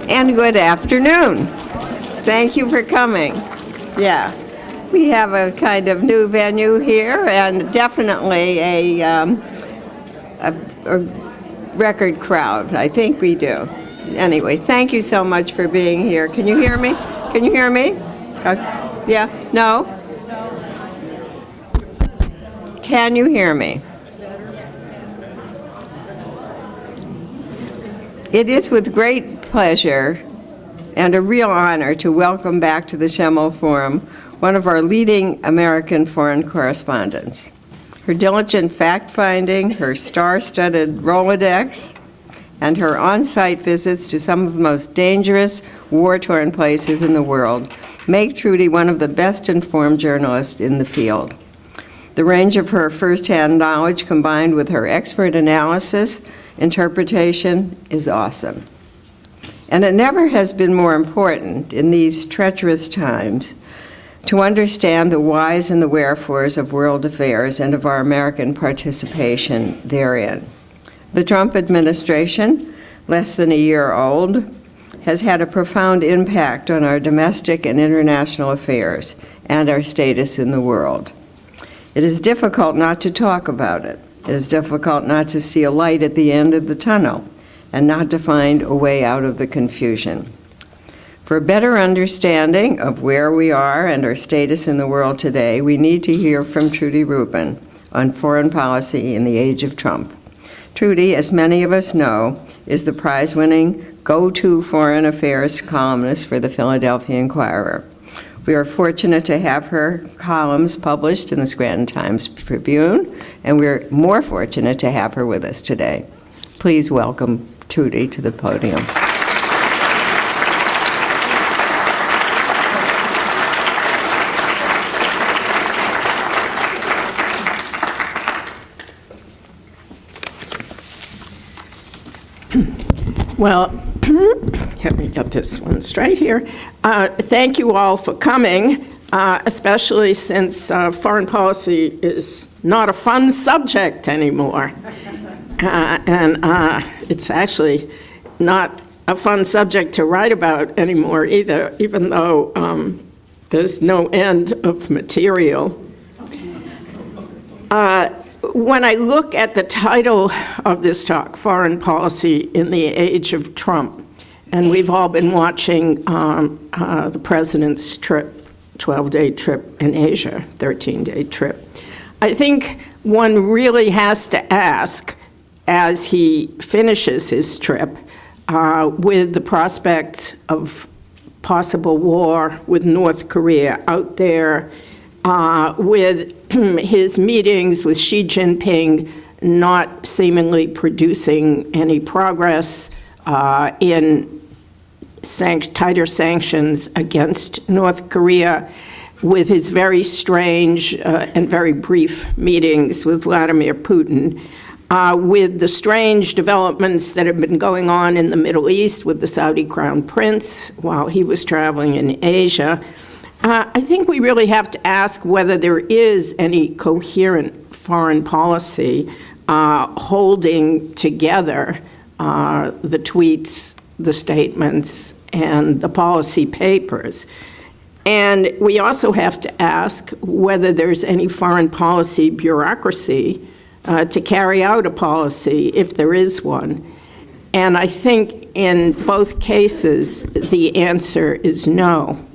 And good afternoon. Thank you for coming. Yeah, we have a kind of new venue here, and definitely a record crowd. I think we do. Anyway, thank you so much for being here. Can you hear me? Can you hear me? Yeah? No? Can you hear me? It is with great pleasure and a real honor to welcome back to the Schemmel Forum one of our leading American foreign correspondents. Her diligent fact-finding, her star-studded Rolodex, and her on-site visits to some of the most dangerous, war-torn places in the world make Trudy one of the best-informed journalists in the field. The range of her first-hand knowledge combined with her expert analysis, interpretation is awesome. And it never has been more important in these treacherous times to understand the whys and the wherefores of world affairs and of our American participation therein. The Trump administration, less than a year old, has had a profound impact on our domestic and international affairs and our status in the world. It is difficult not to talk about it. It is difficult not to see a light at the end of the tunnel and not to find a way out of the confusion. For a better understanding of where we are and our status in the world today, we need to hear from Trudy Rubin on foreign policy in the age of Trump. Trudy, as many of us know, is the prize-winning go-to foreign affairs columnist for the Philadelphia Inquirer. We are fortunate to have her columns published in the Scranton Times-Tribune, and we're more fortunate to have her with us today. Please welcome Trudy to the podium. Well, let me get this one straight here. Thank you all for coming, especially since foreign policy is not a fun subject anymore. And it's actually not a fun subject to write about anymore either, even though there's no end of material. When I look at the title of this talk, Foreign Policy in the Age of Trump, and we've all been watching the president's trip, 12-day trip in Asia, 13-day trip, I think one really has to ask, as he finishes his trip, with the prospect of possible war with North Korea out there, with his meetings with Xi Jinping not seemingly producing any progress in tighter sanctions against North Korea, with his very strange and very brief meetings with Vladimir Putin, with the strange developments that have been going on in the Middle East with the Saudi Crown Prince while he was traveling in Asia. I think we really have to ask whether there is any coherent foreign policy holding together the tweets, the statements, and the policy papers. And we also have to ask whether there's any foreign policy bureaucracy to carry out a policy, if there is one. And I think in both cases, the answer is no.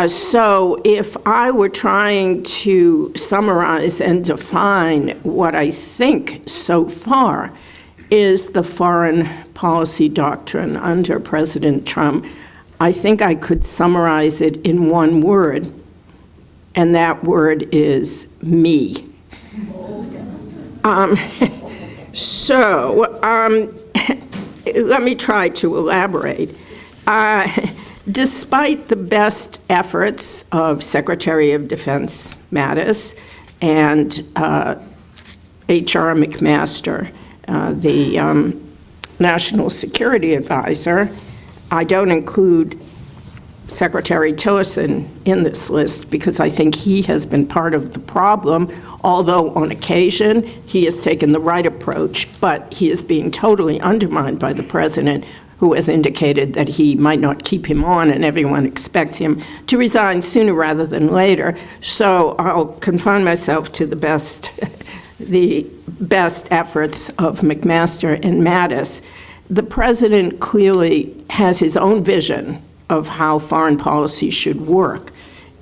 So if I were trying to summarize and define what I think so far is the foreign policy doctrine under President Trump, I think I could summarize it in one word, and that word is me. Let me try to elaborate. Despite the best efforts of Secretary of Defense Mattis and H.R. McMaster, the National Security Advisor, I don't include Secretary Tillerson in this list because I think he has been part of the problem, although on occasion he has taken the right approach, but he is being totally undermined by the president who has indicated that he might not keep him on, and everyone expects him to resign sooner rather than later. So I'll confine myself to the best efforts of McMaster and Mattis. The president clearly has his own vision of how foreign policy should work,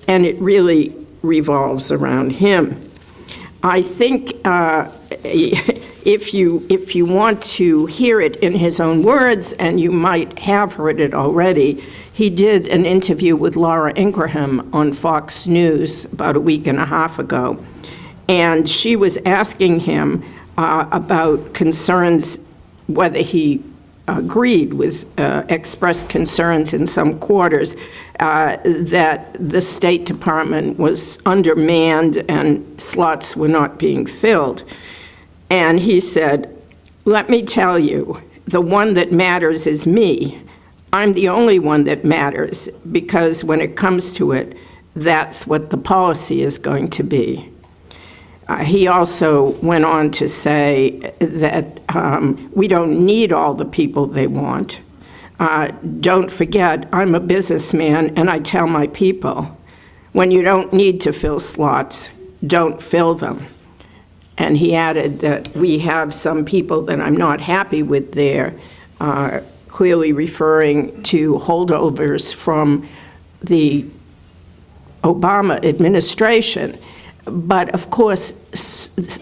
and it really revolves around him. I think if you want to hear it in his own words, and you might have heard it already, he did an interview with Laura Ingraham on Fox News about a week and a half ago, and she was asking him about concerns, whether he agreed with expressed concerns in some quarters that the State Department was undermanned and slots were not being filled. And he said, "Let me tell you, the one that matters is me. I'm the only one that matters, because when it comes to it, that's what the policy is going to be." He also went on to say that we don't need all the people they want. Don't forget, I'm a businessman, and I tell my people, when you don't need to fill slots, don't fill them. And he added that we have some people that I'm not happy with there, clearly referring to holdovers from the Obama administration. But of course,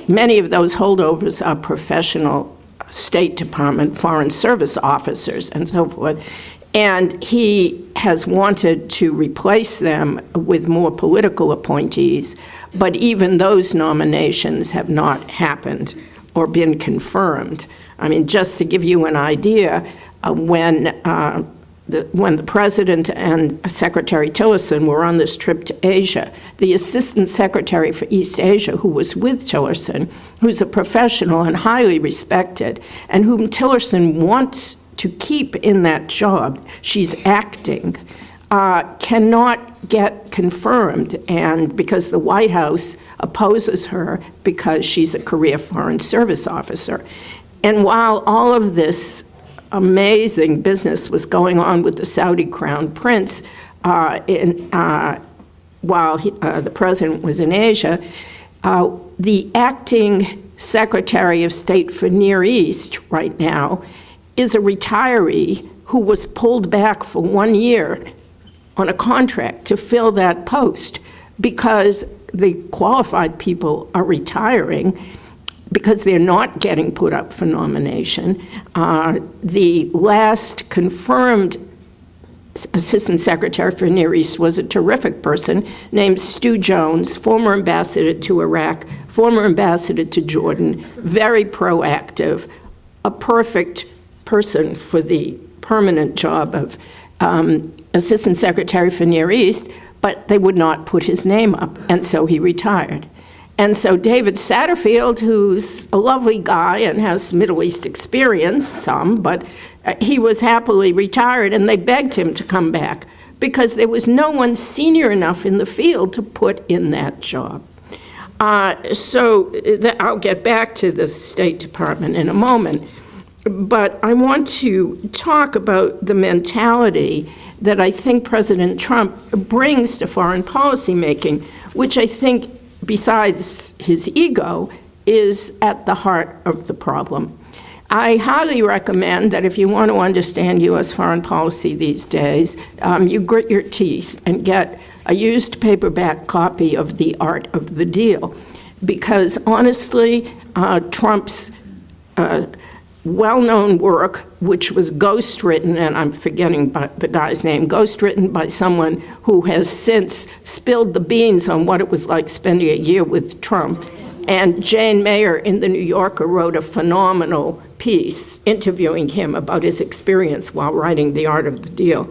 many of those holdovers are professional State Department, Foreign Service officers, and so forth. And he has wanted to replace them with more political appointees, but even those nominations have not happened or been confirmed. I mean, just to give you an idea, when the president and Secretary Tillerson were on this trip to Asia, the assistant secretary for East Asia, who was with Tillerson, who's a professional and highly respected, and whom Tillerson wants to keep in that job, she's acting, cannot get confirmed, and because the White House opposes her because she's a career Foreign Service officer. And while all of this amazing business was going on with the Saudi Crown Prince while the president was in Asia, the acting Secretary of State for Near East right now is a retiree who was pulled back for 1 year on a contract to fill that post because the qualified people are retiring, because they're not getting put up for nomination. The last confirmed Assistant Secretary for Near East was a terrific person named Stu Jones, former ambassador to Iraq, former ambassador to Jordan, very proactive, a perfect person for the permanent job of Assistant Secretary for Near East, but they would not put his name up, and so he retired. And so David Satterfield, who's a lovely guy and has Middle East experience, some, but he was happily retired, and they begged him to come back because there was no one senior enough in the field to put in that job. I'll get back to the State Department in a moment, but I want to talk about the mentality that I think President Trump brings to foreign policy making, which I think, besides his ego, is at the heart of the problem. I highly recommend that if you want to understand U.S. foreign policy these days, you grit your teeth and get a used paperback copy of The Art of the Deal. Because honestly, Trump's well-known work, which was ghostwritten, and I'm forgetting the guy's name, ghostwritten by someone who has since spilled the beans on what it was like spending a year with Trump. And Jane Mayer in The New Yorker wrote a phenomenal piece interviewing him about his experience while writing The Art of the Deal.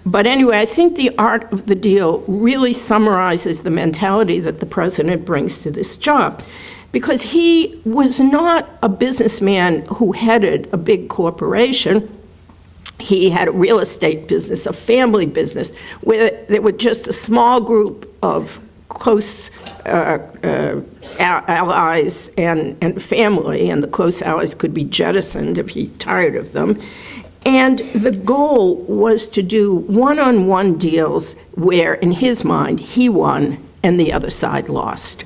But anyway, I think The Art of the Deal really summarizes the mentality that the president brings to this job, because he was not a businessman who headed a big corporation. He had a real estate business, a family business, where there were just a small group of close allies and family, and the close allies could be jettisoned if he tired of them. And the goal was to do one-on-one deals where, in his mind, he won and the other side lost.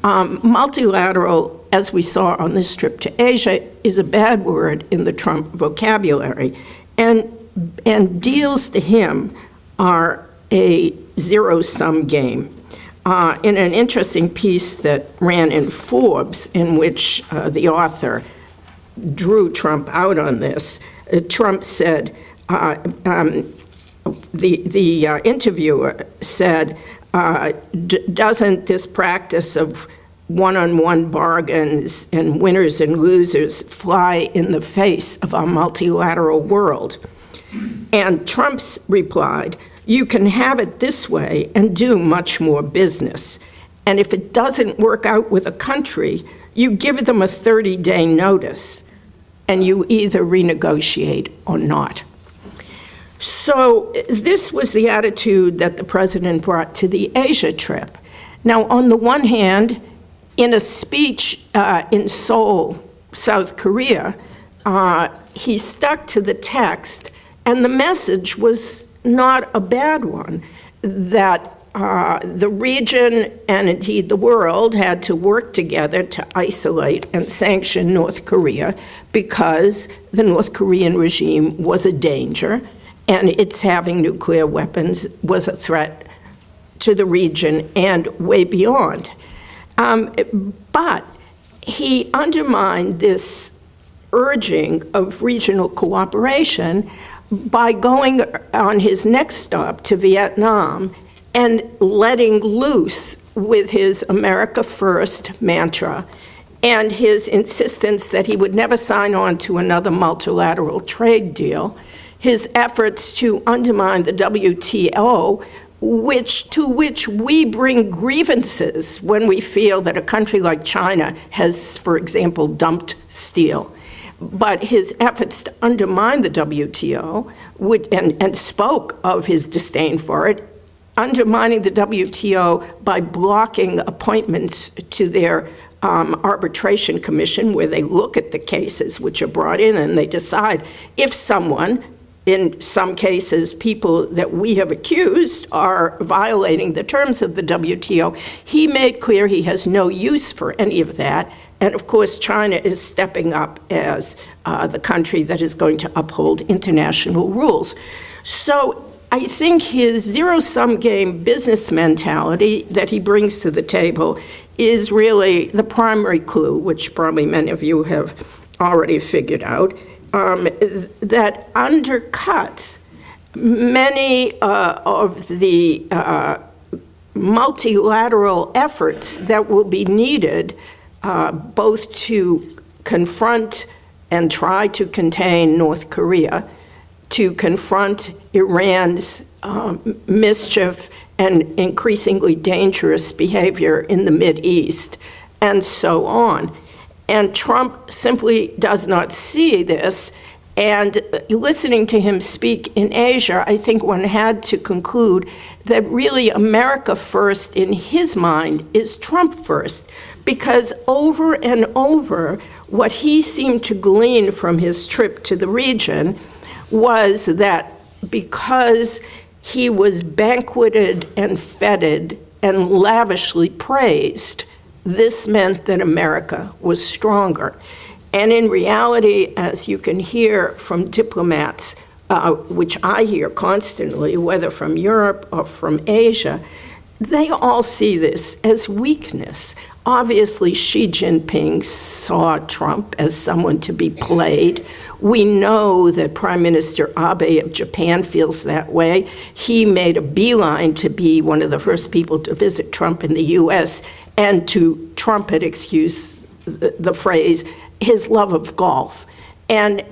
Multilateral, as we saw on this trip to Asia, is a bad word in the Trump vocabulary. And deals to him are a zero-sum game. In an interesting piece that ran in Forbes, in which the author drew Trump out on this, Trump said, the interviewer said, doesn't this practice of one-on-one bargains and winners and losers fly in the face of our multilateral world? And Trump's replied, you can have it this way and do much more business. And if it doesn't work out with a country, you give them a 30-day notice, and you either renegotiate or not. So this was the attitude that the president brought to the Asia trip. Now, on the one hand, in a speech in Seoul, South Korea, he stuck to the text, and the message was not a bad one, that the region and indeed the world had to work together to isolate and sanction North Korea because the North Korean regime was a danger and its having nuclear weapons was a threat to the region and way beyond. But he undermined this urging of regional cooperation by going on his next stop to Vietnam and letting loose with his America First mantra and his insistence that he would never sign on to another multilateral trade deal, his efforts to undermine the WTO, to which we bring grievances when we feel that a country like China has, for example, dumped steel. But his efforts to undermine the WTO and spoke of his disdain for it, undermining the WTO by blocking appointments to their arbitration commission, where they look at the cases which are brought in and they decide if someone, in some cases people that we have accused, are violating the terms of the WTO. He made clear he has no use for any of that. And of course, China is stepping up as the country that is going to uphold international rules. So I think his zero-sum game business mentality that he brings to the table is really the primary clue, which probably many of you have already figured out, that undercuts many of the multilateral efforts that will be needed both to confront and try to contain North Korea, to confront Iran's mischief and increasingly dangerous behavior in the Mideast, and so on. And Trump simply does not see this. And listening to him speak in Asia, I think one had to conclude that really America first in his mind is Trump first, because over and over, what he seemed to glean from his trip to the region was that because he was banqueted and feted and lavishly praised, this meant that America was stronger. And in reality, as you can hear from diplomats, which I hear constantly, whether from Europe or from Asia, they all see this as weakness. Obviously, Xi Jinping saw Trump as someone to be played. We know that Prime Minister Abe of Japan feels that way. He made a beeline to be one of the first people to visit Trump in the US and to trumpet, excuse the phrase, his love of golf. And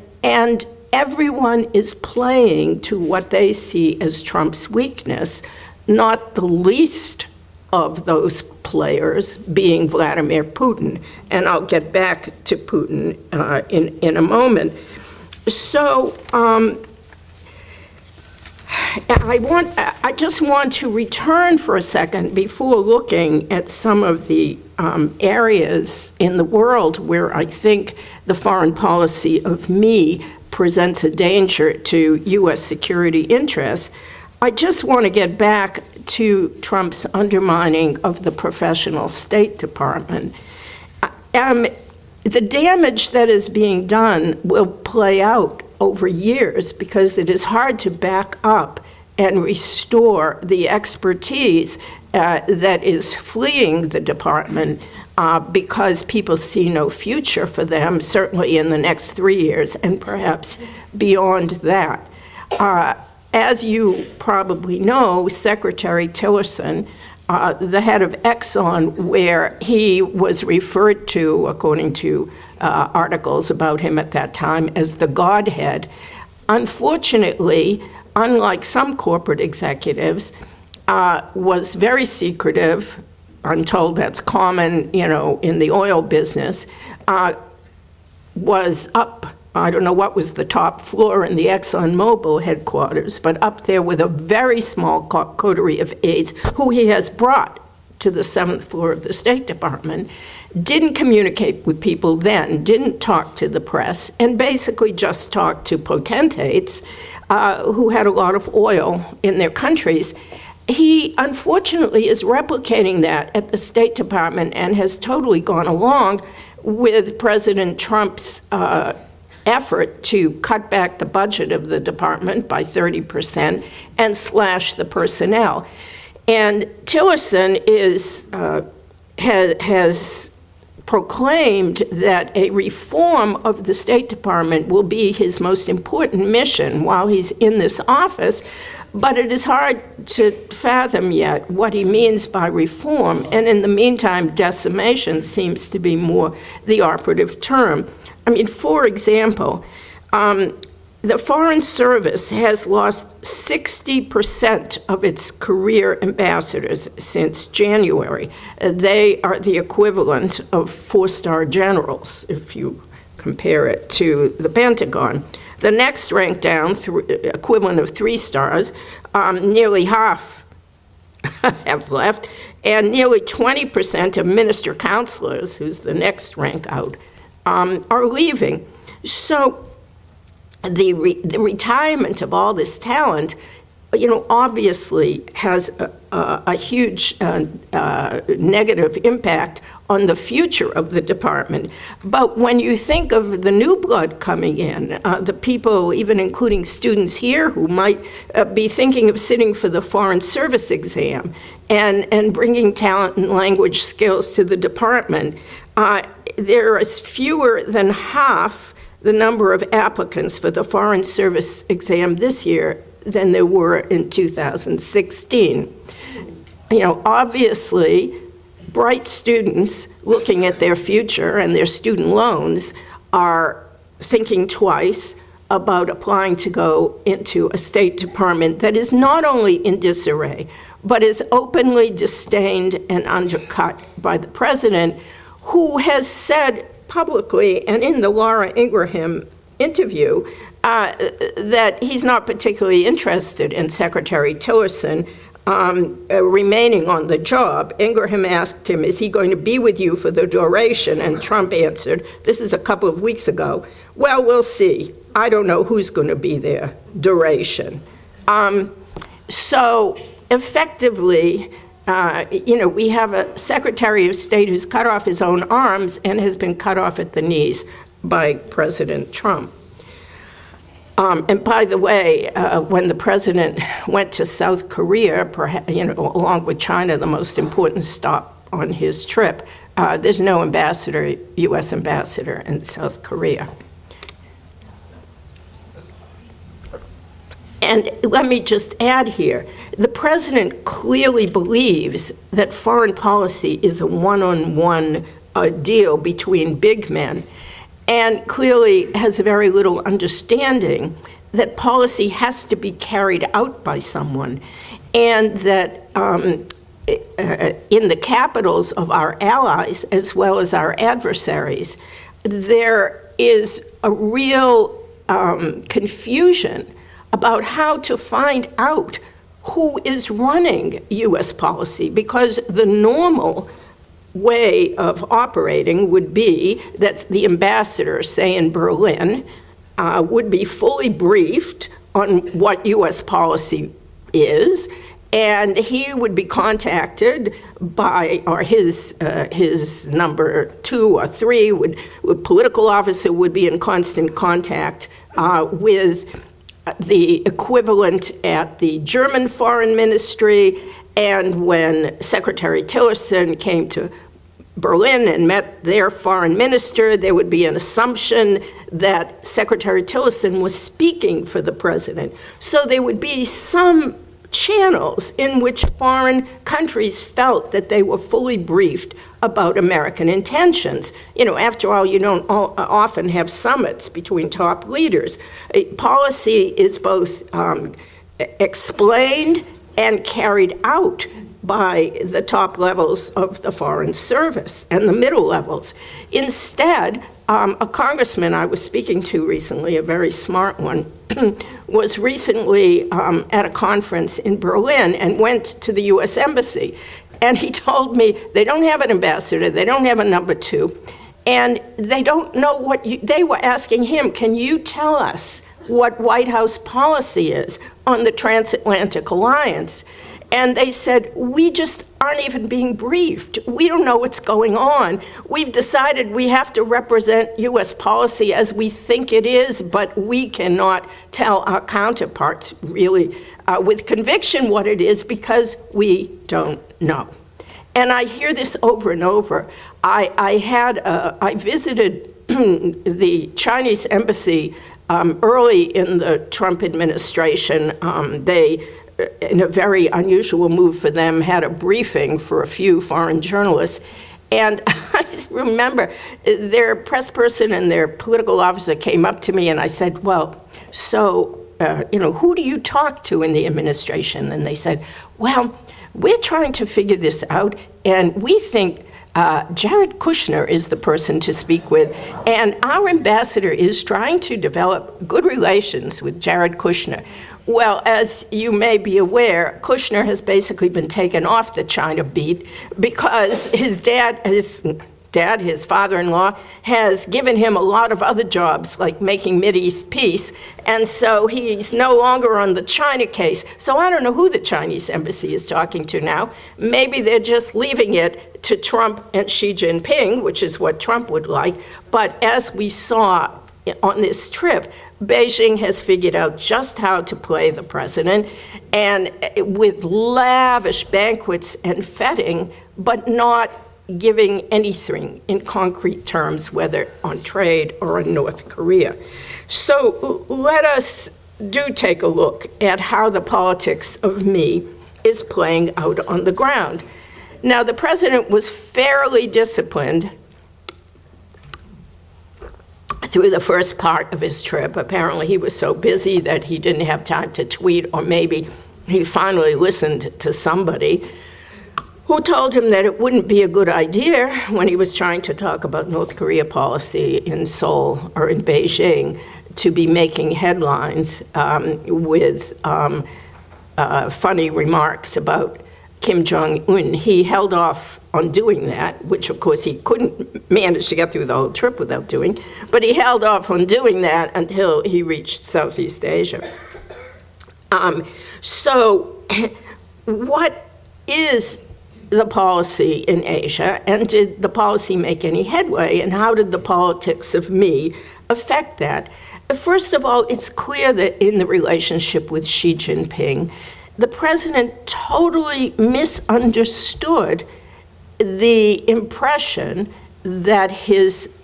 everyone is playing to what they see as Trump's weakness, not the least of those players being Vladimir Putin. And I'll get back to Putin in a moment. So I just want to return for a second before looking at some of the areas in the world where I think the foreign policy of me presents a danger to U.S. security interests. I just want to get back to Trump's undermining of the professional State Department. The damage that is being done will play out over years because it is hard to back up and restore the expertise that is fleeing the department because people see no future for them, certainly in the next 3 years and perhaps beyond that. As you probably know, Secretary Tillerson, the head of Exxon, where he was referred to, according to articles about him at that time, as the Godhead, unfortunately, unlike some corporate executives, was very secretive. I'm told that's common, in the oil business, was up, I don't know what was the top floor in the ExxonMobil headquarters, but up there with a very small coterie of aides who he has brought to the 7th floor of the State Department, didn't communicate with people then, didn't talk to the press, and basically just talked to potentates who had a lot of oil in their countries. He, unfortunately, is replicating that at the State Department and has totally gone along with President Trump's effort to cut back the budget of the department by 30% and slash the personnel. And Tillerson has proclaimed that a reform of the State Department will be his most important mission while he's in this office, but it is hard to fathom yet what he means by reform, and in the meantime, decimation seems to be more the operative term. I mean, for example, the Foreign Service has lost 60% of its career ambassadors since January. They are the equivalent of 4-star generals, if you compare it to the Pentagon. The next rank down, equivalent of 3 stars, nearly half have left, and nearly 20% of minister counselors, who's the next rank out, are leaving. So the retirement of all this talent, obviously has a huge negative impact on the future of the department. But when you think of the new blood coming in, the people, even including students here who might be thinking of sitting for the Foreign Service exam and bringing talent and language skills to the department, there is fewer than half the number of applicants for the Foreign Service exam this year than there were in 2016. Obviously, bright students looking at their future and their student loans are thinking twice about applying to go into a State Department that is not only in disarray, but is openly disdained and undercut by the president, who has said publicly and in the Laura Ingraham interview that he's not particularly interested in Secretary Tillerson remaining on the job. Ingraham asked him, is he going to be with you for the duration? And Trump answered, this is a couple of weeks ago, well, we'll see. I don't know who's going to be there, duration. So effectively, we have a Secretary of State who's cut off his own arms and has been cut off at the knees by President Trump. And by the way, when the president went to South Korea, perhaps, along with China, the most important stop on his trip, there's no U.S. ambassador in South Korea. And let me just add here, the president clearly believes that foreign policy is a one-on-one deal between big men, and clearly has very little understanding that policy has to be carried out by someone, and that in the capitals of our allies as well as our adversaries, there is a real confusion about how to find out who is running U.S. policy, because the normal way of operating would be that the ambassador, say in Berlin, would be fully briefed on what U.S. policy is, and he would be contacted by, or his number 2 or 3 political officer would be in constant contact with the equivalent at the German Foreign Ministry, and when Secretary Tillerson came to Berlin and met their foreign minister, there would be an assumption that Secretary Tillerson was speaking for the president. So there would be some channels in which foreign countries felt that they were fully briefed about American intentions. After all, you don't often have summits between top leaders. Policy is both explained and carried out by the top levels of the Foreign Service and the middle levels. Instead, a congressman I was speaking to recently, a very smart one, was recently at a conference in Berlin and went to the U.S. Embassy. And he told me they don't have an ambassador, they don't have a number 2, and they don't know what they were asking him, can you tell us what White House policy is on the transatlantic alliance? And they said, we just aren't even being briefed. We don't know what's going on. We've decided we have to represent U.S. policy as we think it is, but we cannot tell our counterparts really with conviction what it is because we don't know. And I hear this over and over. I visited the Chinese embassy early in the Trump administration. They, in a very unusual move for them, had a briefing for a few foreign journalists. And I remember their press person and their political officer came up to me and I said, well, so, who do you talk to in the administration? And they said, well, we're trying to figure this out, and we think Jared Kushner is the person to speak with, and our ambassador is trying to develop good relations with Jared Kushner. Well, as you may be aware, Kushner has basically been taken off the China beat because his father-in-law, has given him a lot of other jobs, like making Mideast peace, and so he's no longer on the China case. So I don't know who the Chinese embassy is talking to now. Maybe they're just leaving it to Trump and Xi Jinping, which is what Trump would like. But as we saw on this trip, Beijing has figured out just how to play the president, and with lavish banquets and feting, but not giving anything in concrete terms, whether on trade or on North Korea. So let us take a look at how the politics of me is playing out on the ground. Now, the president was fairly disciplined through the first part of his trip. Apparently, he was so busy that he didn't have time to tweet, or maybe he finally listened to somebody who told him that it wouldn't be a good idea when he was trying to talk about North Korea policy in Seoul or in Beijing to be making headlines with funny remarks about Kim Jong-un. He held off on doing that, which of course he couldn't manage to get through the whole trip without doing, but he held off on doing that until he reached Southeast Asia. So what is the policy in Asia, and did the policy make any headway, and how did the politics of me affect that? First of all, it's clear that in the relationship with Xi Jinping, the president totally misunderstood the impression that his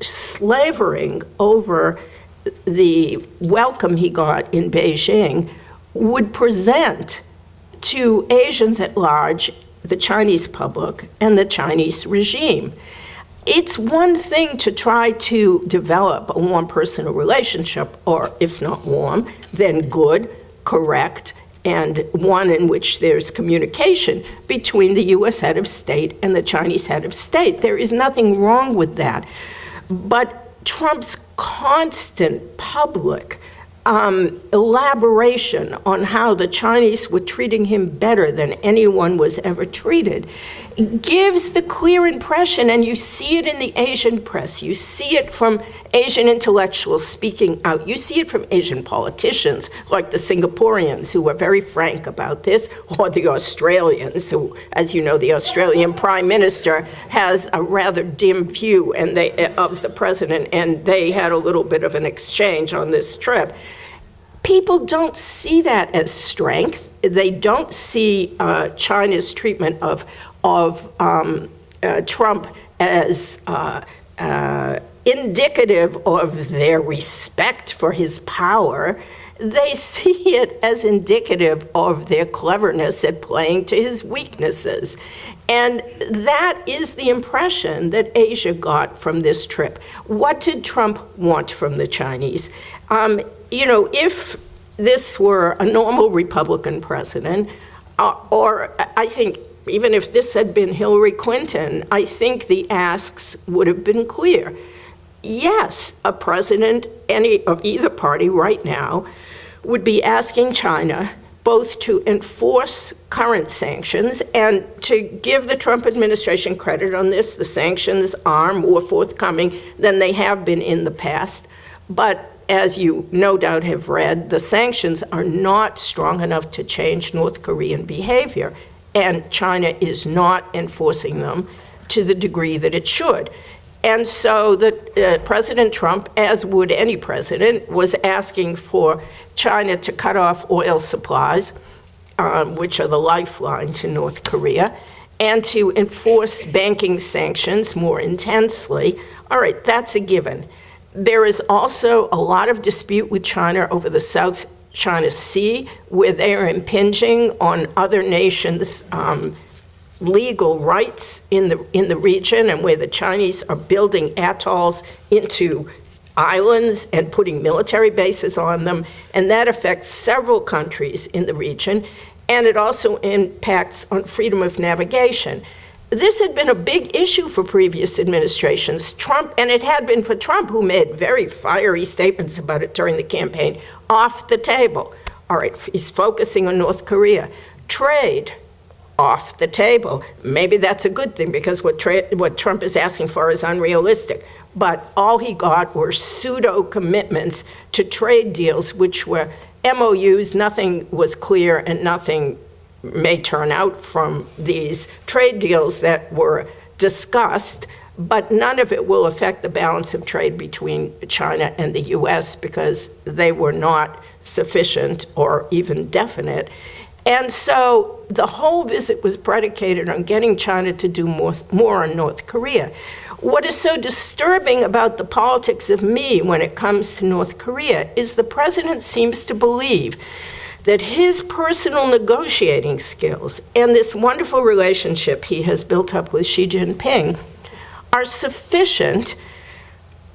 slavering over the welcome he got in Beijing would present to Asians at large, the Chinese public, and the Chinese regime. It's one thing to try to develop a warm personal relationship, or if not warm, then good, correct, and one in which there's communication between the U.S. head of state and the Chinese head of state. There is nothing wrong with that. But Trump's constant public elaboration on how the Chinese were treating him better than anyone was ever treated gives the clear impression, and you see it in the Asian press, you see it from Asian intellectuals speaking out, you see it from Asian politicians like the Singaporeans who are very frank about this, or the Australians who, as you know, the Australian Prime Minister has a rather dim view of the president, and they had a little bit of an exchange on this trip. People don't see that as strength. They don't see China's treatment of Trump as indicative of their respect for his power. They see it as indicative of their cleverness at playing to his weaknesses. And that is the impression that Asia got from this trip. What did Trump want from the Chinese? If this were a normal Republican president, or I think even if this had been Hillary Clinton, I think the asks would have been clear. Yes, a president of either party right now would be asking China both to enforce current sanctions and to give the Trump administration credit on this. The sanctions are more forthcoming than they have been in the past. But as you no doubt have read, the sanctions are not strong enough to change North Korean behavior, and China is not enforcing them to the degree that it should. And so President Trump, as would any president, was asking for China to cut off oil supplies, which are the lifeline to North Korea, and to enforce banking sanctions more intensely. All right, that's a given. There is also a lot of dispute with China over the South China Sea, where they are impinging on other nations' legal rights in the region, and where the Chinese are building atolls into islands and putting military bases on them, and that affects several countries in the region, and it also impacts on freedom of navigation. This had been a big issue for previous administrations. Trump, and it had been for Trump, who made very fiery statements about it during the campaign, off the table. All right, he's focusing on North Korea. Trade, off the table. Maybe that's a good thing, because what Trump is asking for is unrealistic. But all he got were pseudo-commitments to trade deals, which were MOUs. Nothing was clear, and nothing may turn out from these trade deals that were discussed, but none of it will affect the balance of trade between China and the US, because they were not sufficient or even definite. And so the whole visit was predicated on getting China to do more on North Korea. What is so disturbing about the politics of me when it comes to North Korea is the president seems to believe that his personal negotiating skills and this wonderful relationship he has built up with Xi Jinping are sufficient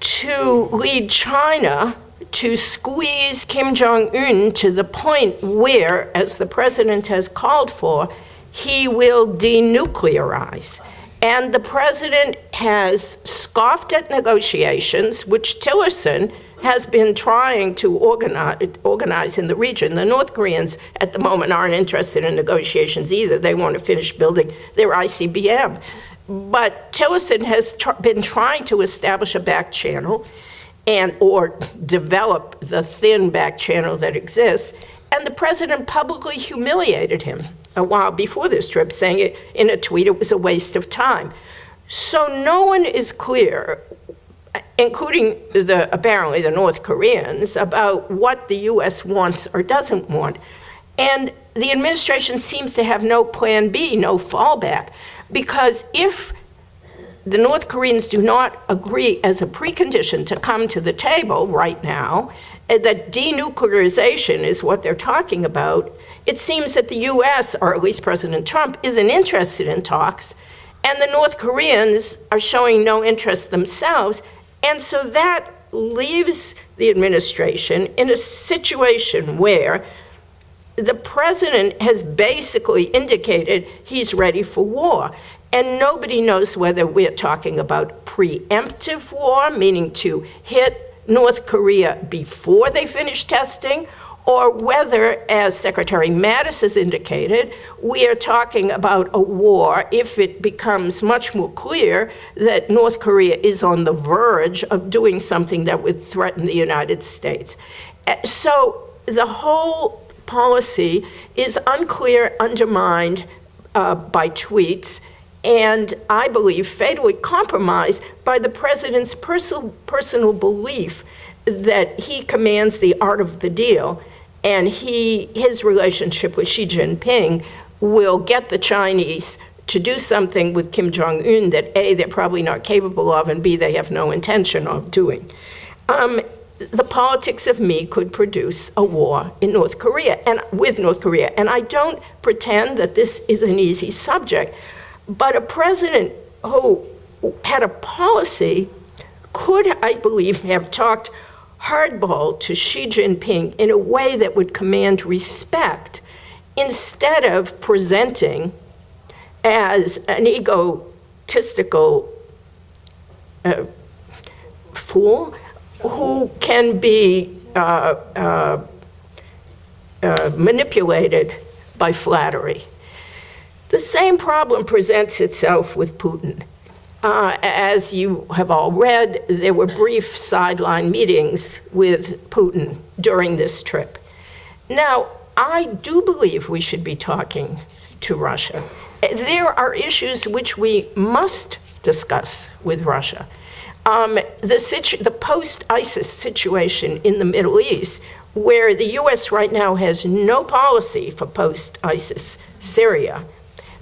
to lead China to squeeze Kim Jong-un to the point where, as the president has called for, he will denuclearize. And the president has scoffed at negotiations, which Tillerson has been trying to organize in the region. The North Koreans at the moment aren't interested in negotiations either. They want to finish building their ICBM. But Tillerson has been trying to establish a back channel or develop the thin back channel that exists. And the president publicly humiliated him a while before this trip, saying it in a tweet it was a waste of time. So no one is clear, including apparently the North Koreans, about what the US wants or doesn't want. And the administration seems to have no plan B, no fallback, because if the North Koreans do not agree as a precondition to come to the table right now, that denuclearization is what they're talking about, it seems that the US, or at least President Trump, isn't interested in talks, and the North Koreans are showing no interest themselves. And so that leaves the administration in a situation where the president has basically indicated he's ready for war. And nobody knows whether we're talking about preemptive war, meaning to hit North Korea before they finish testing, or whether, as Secretary Mattis has indicated, we are talking about a war if it becomes much more clear that North Korea is on the verge of doing something that would threaten the United States. So the whole policy is unclear, undermined by tweets, and I believe fatally compromised by the president's personal belief that he commands the art of the deal, and his relationship with Xi Jinping will get the Chinese to do something with Kim Jong-un that A, they're probably not capable of, and B, they have no intention of doing. The politics of me could produce a war in North Korea, and with North Korea. And I don't pretend that this is an easy subject, but a president who had a policy could, I believe, have talked hardball to Xi Jinping in a way that would command respect, instead of presenting as an egotistical fool who can be manipulated by flattery. The same problem presents itself with Putin. As you have all read, there were brief sideline meetings with Putin during this trip. Now, I do believe we should be talking to Russia. There are issues which we must discuss with Russia. The post-ISIS situation in the Middle East, where the U.S. right now has no policy for post-ISIS Syria,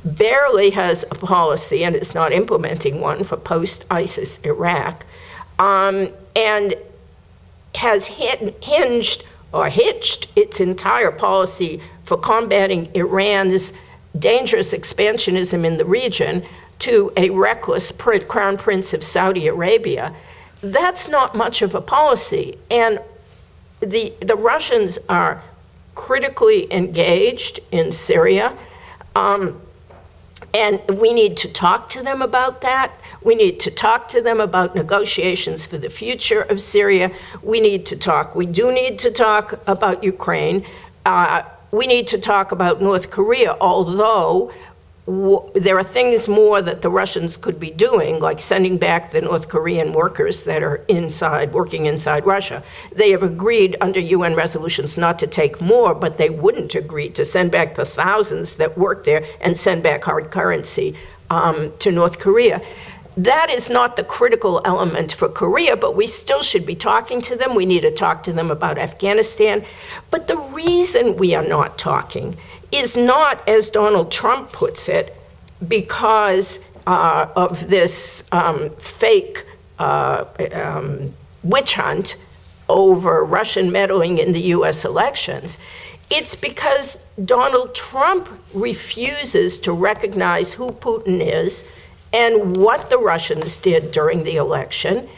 barely has a policy, and is not implementing one, for post-ISIS Iraq, and has hitched its entire policy for combating Iran's dangerous expansionism in the region to a reckless crown prince of Saudi Arabia. That's not much of a policy. And the Russians are critically engaged in Syria. And we need to talk to them about that. We need to talk to them about negotiations for the future of Syria. We do need to talk about Ukraine. We need to talk about North Korea, although there are things more that the Russians could be doing, like sending back the North Korean workers that are working inside Russia. They have agreed under UN resolutions not to take more, but they wouldn't agree to send back the thousands that work there and send back hard currency to North Korea. That is not the critical element for Korea, but we still should be talking to them. We need to talk to them about Afghanistan. But the reason we are not talking is not, as Donald Trump puts it, because of this fake witch hunt over Russian meddling in the US elections. It's because Donald Trump refuses to recognize who Putin is and what the Russians did during the election,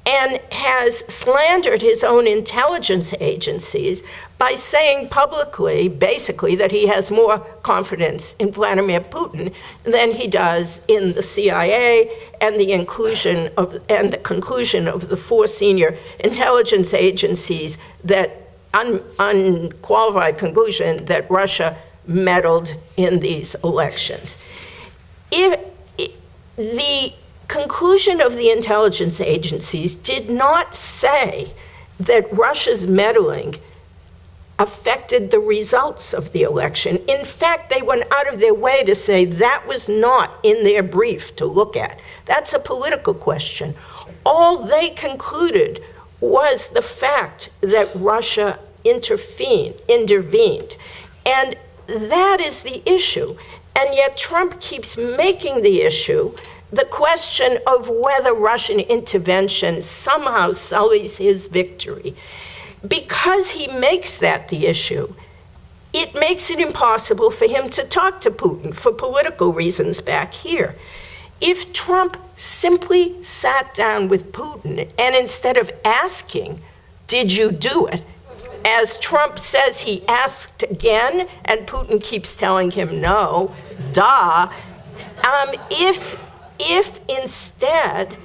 and has slandered his own intelligence agencies by saying publicly, basically, that he has more confidence in Vladimir Putin than he does in the CIA, and the conclusion of the 4 senior intelligence agencies, that unqualified conclusion that Russia meddled in these elections. The conclusion of the intelligence agencies did not say that Russia's meddling affected the results of the election. In fact, they went out of their way to say that was not in their brief to look at. That's a political question. All they concluded was the fact that Russia intervened. And that is the issue. And yet Trump keeps making the issue the question of whether Russian intervention somehow sullies his victory. Because he makes that the issue, it makes it impossible for him to talk to Putin for political reasons back here. If Trump simply sat down with Putin and instead of asking, did you do it? As Trump says he asked again, and Putin keeps telling him no, if instead,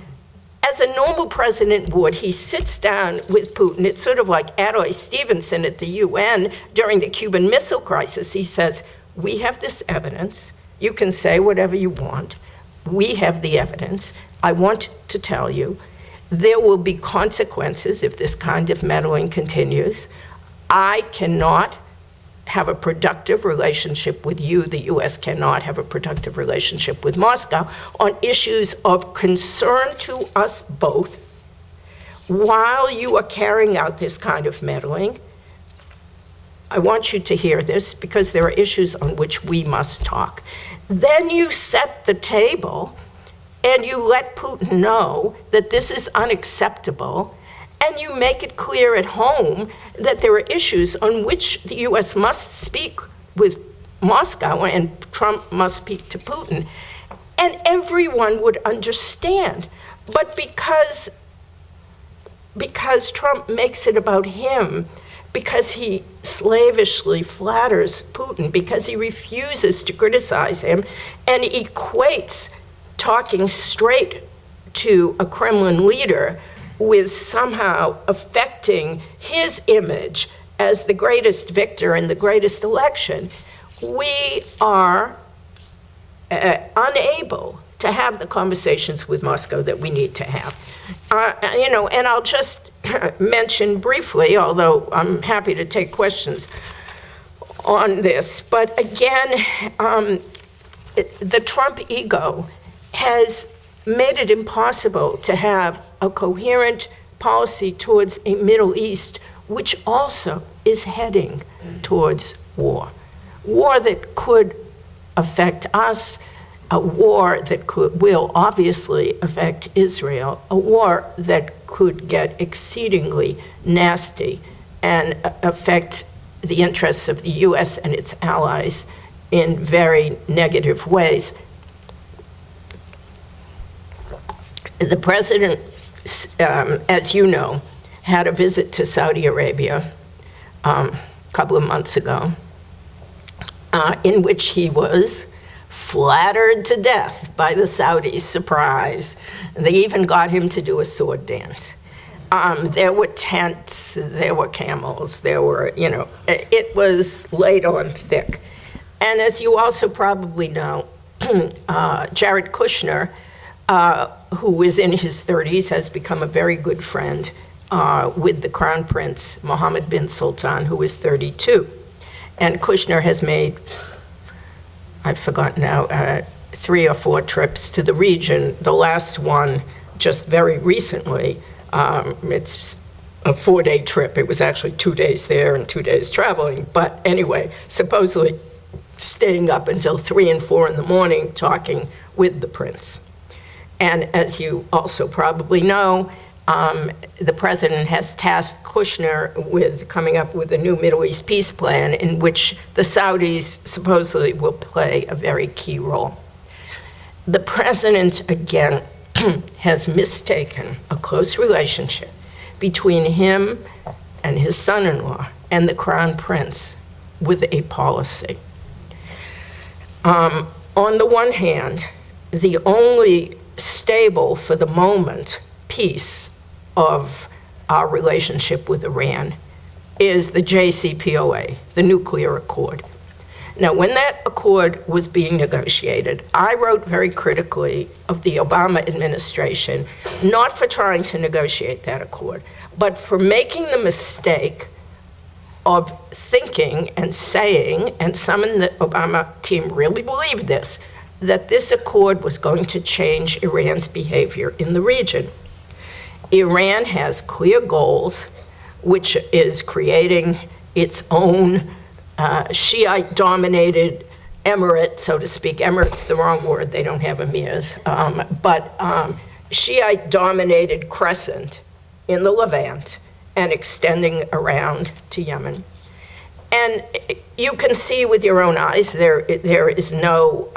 as a normal president would, he sits down with Putin. It's sort of like Adlai Stevenson at the UN during the Cuban Missile Crisis. He says, we have this evidence. You can say whatever you want. We have the evidence. I want to tell you, there will be consequences if this kind of meddling continues. I cannot have a productive relationship with you. The U.S. cannot have a productive relationship with Moscow on issues of concern to us both while you are carrying out this kind of meddling. I want you to hear this because there are issues on which we must talk. Then you set the table and you let Putin know that this is unacceptable, and you make it clear at home that there are issues on which the U.S. must speak with Moscow and Trump must speak to Putin. And everyone would understand. But because Trump makes it about him, because he slavishly flatters Putin, because he refuses to criticize him and equates talking straight to a Kremlin leader with somehow affecting his image as the greatest victor in the greatest election, we are unable to have the conversations with Moscow that we need to have. And I'll just mention briefly, although I'm happy to take questions on this, but again, the Trump ego has made it impossible to have a coherent policy towards a Middle East, which also is heading towards war. War that could affect us, a war that will obviously affect Israel, a war that could get exceedingly nasty and affect the interests of the U.S. and its allies in very negative ways. The president, as you know, had a visit to Saudi Arabia a couple of months ago, in which he was flattered to death by the Saudis, surprise. They even got him to do a sword dance. There were tents, there were camels, there were, it was laid on thick. And as you also probably know, Jared Kushner, who is in his 30s, has become a very good friend with the Crown Prince, Mohammed bin Sultan, who is 32. And Kushner has made, I've forgotten now, 3 or 4 trips to the region. The last one just very recently, it's a 4-day trip. It was actually 2 days there and 2 days traveling. But anyway, supposedly staying up until 3 and 4 in the morning talking with the prince. And as you also probably know, the president has tasked Kushner with coming up with a new Middle East peace plan in which the Saudis supposedly will play a very key role. The president, again, has mistaken a close relationship between him and his son-in-law and the Crown Prince with a policy. On the one hand, the only stable, for the moment, piece of our relationship with Iran is the JCPOA, the nuclear accord. Now, when that accord was being negotiated, I wrote very critically of the Obama administration, not for trying to negotiate that accord, but for making the mistake of thinking and saying, and some in the Obama team really believed this, that this accord was going to change Iran's behavior in the region. Iran has clear goals, which is creating its own Shiite-dominated emirate, so to speak. Emirate's the wrong word, they don't have emirs, but Shiite-dominated crescent in the Levant and extending around to Yemen. And you can see with your own eyes, there is no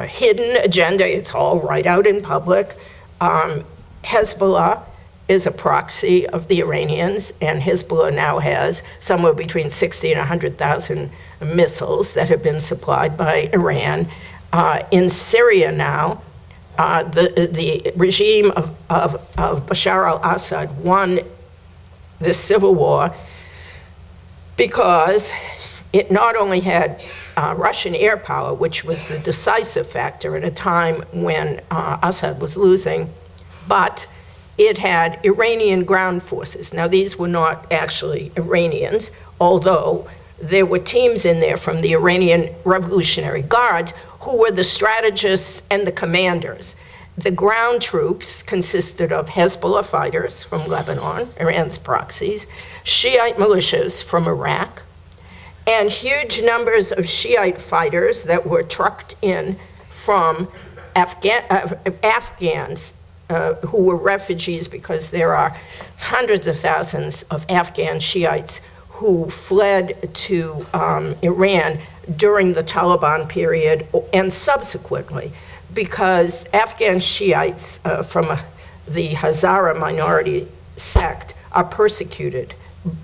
hidden agenda. It's all right out in public. Hezbollah is a proxy of the Iranians, and Hezbollah now has somewhere between 60 and 100,000 missiles that have been supplied by Iran. In Syria now, the regime of Bashar al-Assad won this civil war because it not only had Russian air power, which was the decisive factor at a time when Assad was losing, but it had Iranian ground forces. Now, these were not actually Iranians, although there were teams in there from the Iranian Revolutionary Guards who were the strategists and the commanders. The ground troops consisted of Hezbollah fighters from Lebanon, Iran's proxies, Shiite militias from Iraq, and huge numbers of Shiite fighters that were trucked in from Afghans who were refugees, because there are hundreds of thousands of Afghan Shiites who fled to Iran during the Taliban period and subsequently, because Afghan Shiites from the Hazara minority sect are persecuted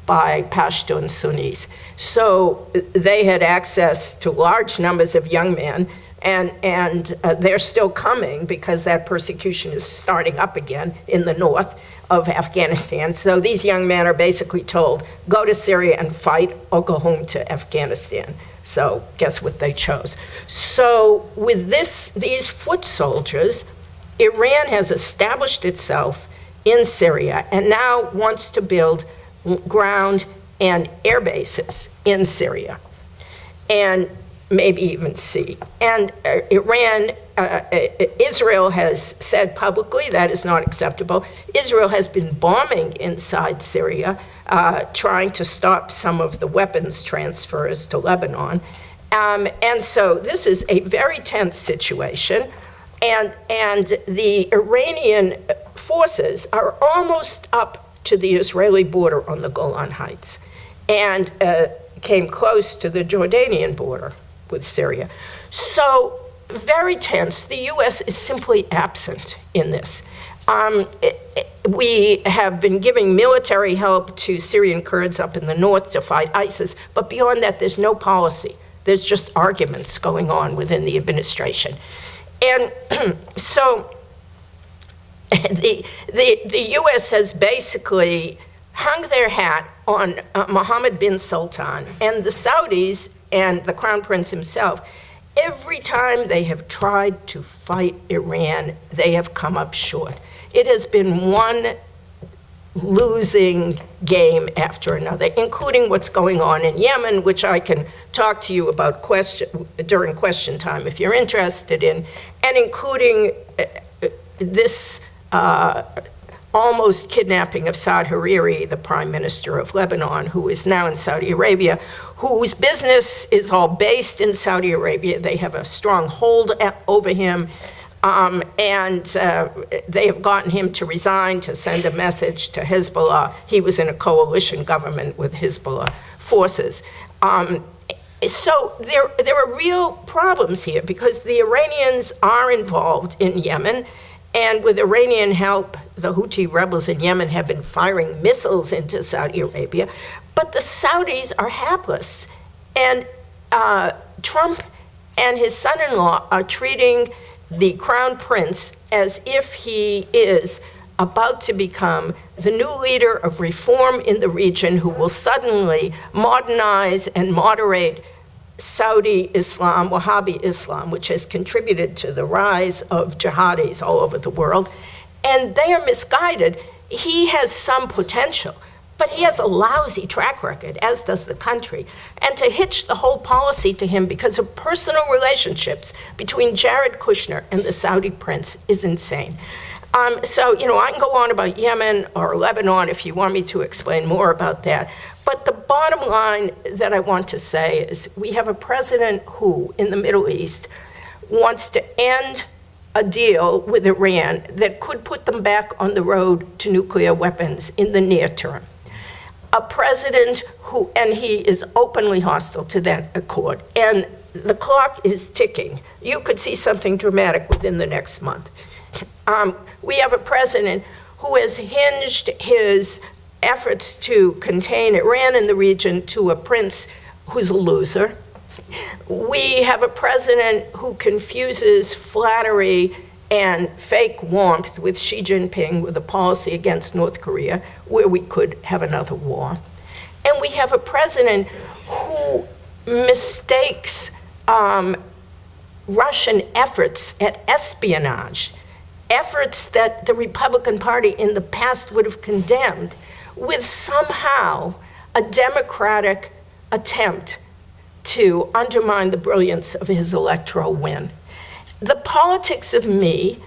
by Pashtun Sunnis. So they had access to large numbers of young men, and they're still coming because that persecution is starting up again in the north of Afghanistan. So these young men are basically told, go to Syria and fight or go home to Afghanistan. So guess what they chose? So with these foot soldiers, Iran has established itself in Syria and now wants to build ground and air bases in Syria, and maybe even sea. And Israel has said publicly that is not acceptable. Israel has been bombing inside Syria, trying to stop some of the weapons transfers to Lebanon. And so this is a very tense situation. And the Iranian forces are almost up to the Israeli border on the Golan Heights, and came close to the Jordanian border with Syria. So very tense. The U.S. is simply absent in this. We have been giving military help to Syrian Kurds up in the north to fight ISIS, but beyond that, there's no policy. There's just arguments going on within the administration. And so the U.S. has basically hung their hat on Mohammed bin Sultan and the Saudis and the Crown Prince himself. Every time they have tried to fight Iran, they have come up short. It has been one losing game after another, including what's going on in Yemen, which I can talk to you about during question time if you're interested in, and including this almost kidnapping of Saad Hariri, the prime minister of Lebanon, who is now in Saudi Arabia, whose business is all based in Saudi Arabia. They have a strong hold over him, and they have gotten him to resign, to send a message to Hezbollah. He was in a coalition government with Hezbollah forces. So there are real problems here because the Iranians are involved in Yemen, and with Iranian help, the Houthi rebels in Yemen have been firing missiles into Saudi Arabia, but the Saudis are hapless. And Trump and his son-in-law are treating the Crown Prince as if he is about to become the new leader of reform in the region who will suddenly modernize and moderate Saudi Islam, Wahhabi Islam, which has contributed to the rise of jihadis all over the world. And they are misguided. He has some potential, but he has a lousy track record, as does the country. And to hitch the whole policy to him because of personal relationships between Jared Kushner and the Saudi prince is insane. So, I can go on about Yemen or Lebanon if you want me to explain more about that. But the bottom line that I want to say is we have a president who, in the Middle East, wants to end a deal with Iran that could put them back on the road to nuclear weapons in the near term. A president who, and he is openly hostile to that accord. And the clock is ticking. You could see something dramatic within the next month. We have a president who has hinged his efforts to contain Iran in the region to a prince who's a loser. We have a president who confuses flattery and fake warmth with Xi Jinping with a policy against North Korea where we could have another war. And we have a president who mistakes Russian efforts at espionage, efforts that the Republican Party in the past would have condemned, with somehow a democratic attempt to undermine the brilliance of his electoral win. The politics of me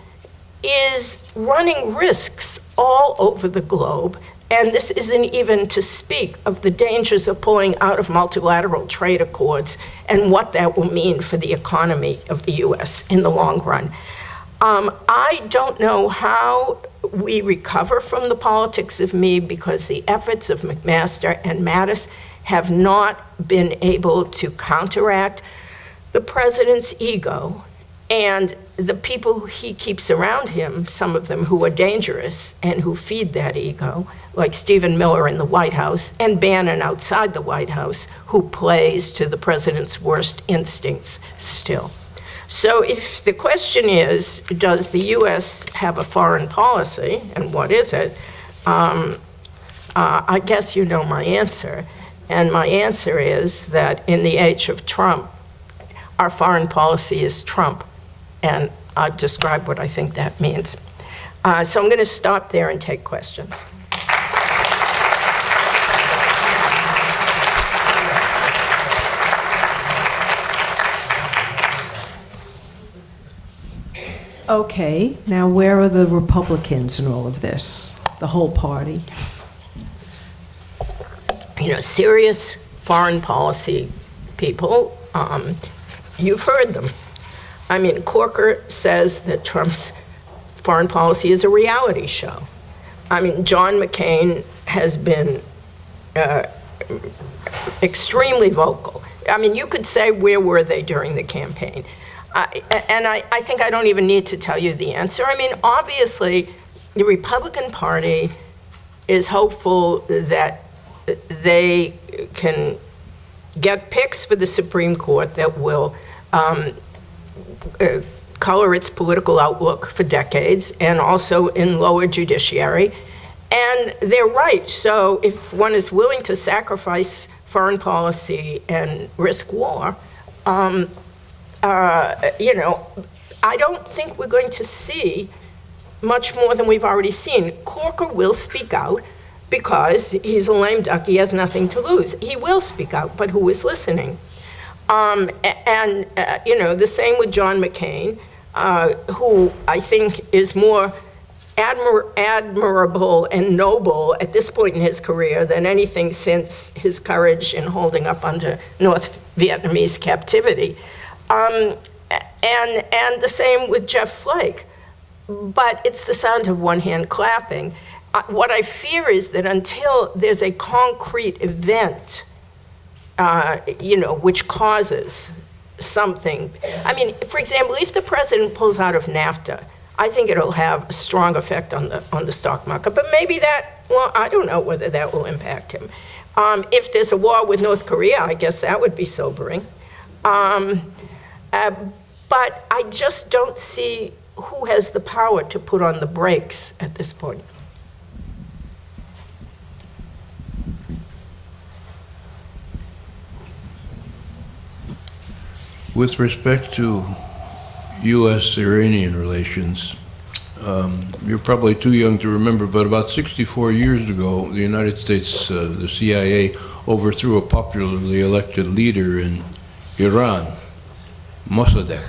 is running risks all over the globe, and this isn't even to speak of the dangers of pulling out of multilateral trade accords and what that will mean for the economy of the US in the long run. I don't know how we recover from the politics of me, because the efforts of McMaster and Mattis have not been able to counteract the president's ego and the people he keeps around him, some of them who are dangerous and who feed that ego, like Stephen Miller in the White House and Bannon outside the White House, who plays to the president's worst instincts still. So if the question is, does the US have a foreign policy, and what is it? I guess you know my answer. And my answer is that in the age of Trump, our foreign policy is Trump. And I've described what I think that means. So I'm going to stop there and take questions. Okay, now where are the Republicans in all of this? The whole party? You know, serious foreign policy people, you've heard them. I mean, Corker says that Trump's foreign policy is a reality show. I mean, John McCain has been extremely vocal. I mean, you could say, where were they during the campaign? I think I don't even need to tell you the answer. I mean, obviously, the Republican Party is hopeful that they can get picks for the Supreme Court that will color its political outlook for decades, and also in lower judiciary. And they're right. So if one is willing to sacrifice foreign policy and risk war, you know, I don't think we're going to see much more than we've already seen. Corker will speak out because he's a lame duck, he has nothing to lose. He will speak out, but who is listening? You know, the same with John McCain, who I think is more admirable and noble at this point in his career than anything since his courage in holding up under North Vietnamese captivity. And the same with Jeff Flake. But it's the sound of one hand clapping. What I fear is that until there's a concrete event, you know, which causes something. I mean, for example, if the president pulls out of NAFTA, I think it'll have a strong effect on the stock market. But maybe that, well, I don't know whether that will impact him. If there's a war with North Korea, I guess that would be sobering. But I just don't see who has the power to put on the brakes at this point. With respect to U.S.-Iranian relations, you're probably too young to remember, but about 64 years ago, the United States, the CIA, overthrew a popularly elected leader in Iran, Mossadegh.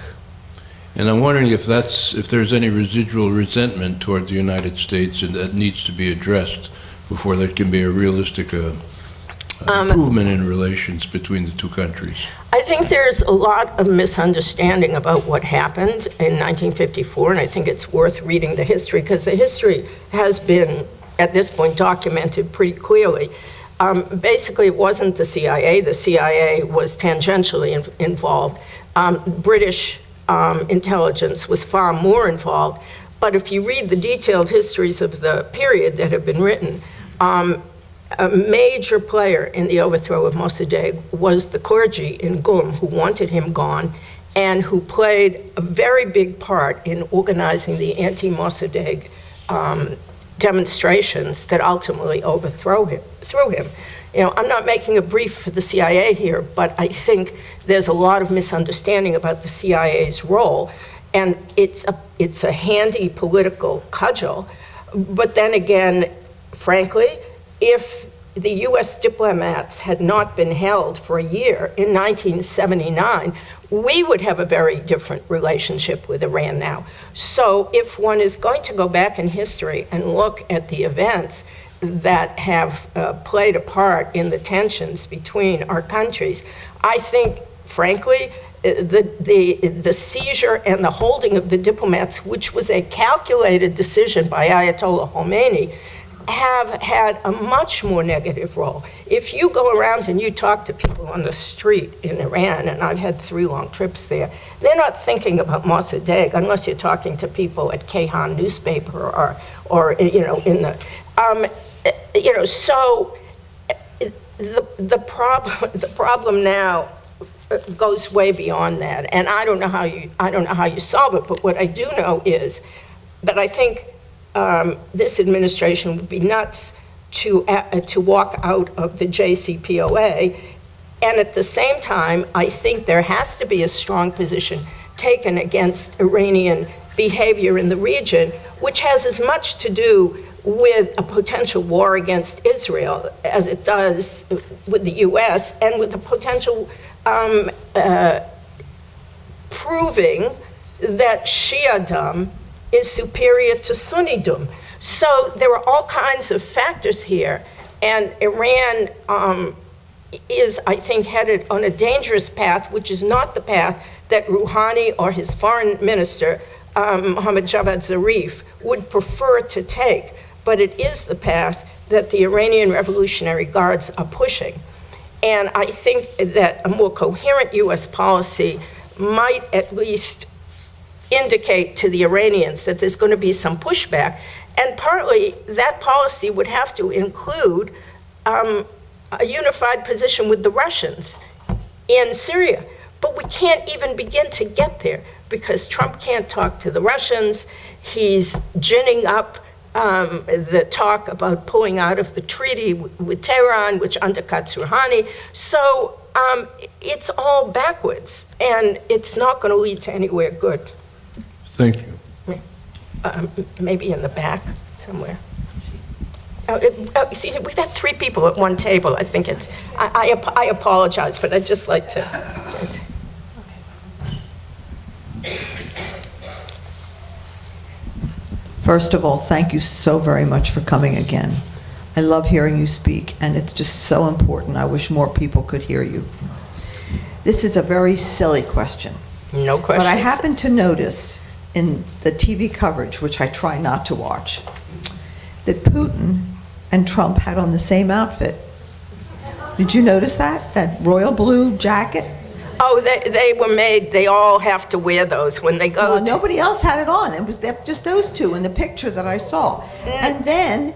And I'm wondering if there's any residual resentment toward the United States and that needs to be addressed before there can be a realistic improvement in relations between the two countries. I think there's a lot of misunderstanding about what happened in 1954, and I think it's worth reading the history, because the history has been, at this point, documented pretty clearly. Basically, it wasn't the CIA. The CIA was tangentially involved. British intelligence was far more involved. But if you read the detailed histories of the period that have been written, a major player in the overthrow of Mossadegh was the clergy in Qom, who wanted him gone, and who played a very big part in organizing the anti-Mossadegh demonstrations that ultimately overthrew him. You know, I'm not making a brief for the CIA here, but I think there's a lot of misunderstanding about the CIA's role, and it's a handy political cudgel. But then again, frankly, if the US diplomats had not been held for a year in 1979, we would have a very different relationship with Iran now. So if one is going to go back in history and look at the events that have played a part in the tensions between our countries, I think, frankly, the seizure and the holding of the diplomats, which was a calculated decision by Ayatollah Khomeini, have had a much more negative role. If you go around and you talk to people on the street in Iran, and I've had 3 long trips there, they're not thinking about Mossadegh unless you're talking to people at Kayhan newspaper or you know, in the, you know, so the problem now goes way beyond that, and I don't know how you solve it. But what I do know is that I think this administration would be nuts to walk out of the JCPOA, and at the same time, I think there has to be a strong position taken against Iranian behavior in the region, which has as much to do with a potential war against Israel as it does with the U.S., and with the potential proving that Shia'dom is superior to Sunnidom. So there are all kinds of factors here, and Iran is, I think, headed on a dangerous path, which is not the path that Rouhani or his foreign minister, Mohammad Javad Zarif, would prefer to take, but it is the path that the Iranian Revolutionary Guards are pushing. And I think that a more coherent US policy might at least indicate to the Iranians that there's going to be some pushback. And partly that policy would have to include a unified position with the Russians in Syria. But we can't even begin to get there because Trump can't talk to the Russians. He's ginning up the talk about pulling out of the treaty with Tehran, which undercuts Rouhani. So it's all backwards, and it's not going to lead to anywhere good. Thank you. Maybe in the back somewhere. Excuse me, we've had 3 people at one table. I think it's, I apologize, but I'd just like to. First of all, thank you so very much for coming again. I love hearing you speak, and it's just so important. I wish more people could hear you. This is a very silly question. No question. But I happen to notice in the TV coverage, which I try not to watch, that Putin and Trump had on the same outfit. Did you notice that? That royal blue jacket? Oh, they were made, they all have to wear those when they go. Well, nobody else had it on. It was just those 2 in the picture that I saw. And then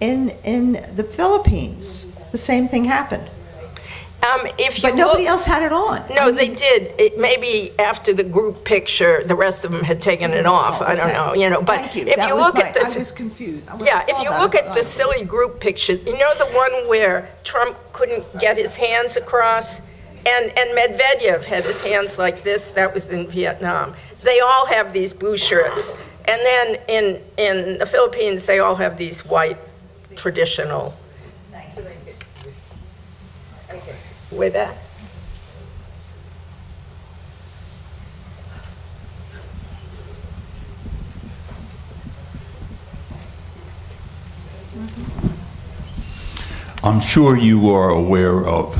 in the Philippines, the same thing happened. But nobody else had it on. No, they did. Maybe after the group picture, the rest of them had taken it off. I don't know, you know. But Thank you. if you look at this, I was confused. if you look at the silly group picture, you know the one where Trump couldn't get his hands across, and Medvedev had his hands like this. That was in Vietnam. They all have these blue shirts, and then in the Philippines, they all have these white traditional. Thank you. Okay, way back. I'm sure you are aware of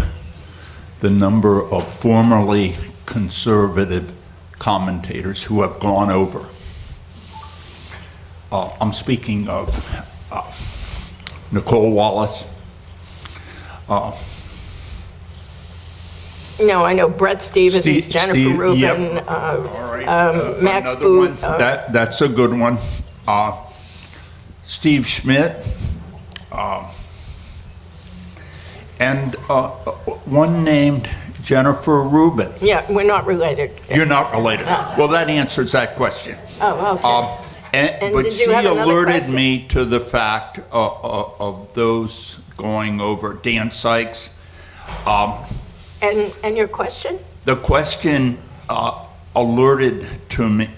the number of formerly conservative commentators who have gone over. I'm speaking of Nicole Wallace. No, I know Brett Stevens, Jennifer Rubin, yep. Max Another Boot. one. That's a good one. Steve Schmidt. And one named Jennifer Rubin. Yeah, we're not related. You're not related. Well, that answers that question. Oh, okay. And But did she you have another alerted question? me to the fact of those going over Dan Sykes. And your question? The question alerted to me,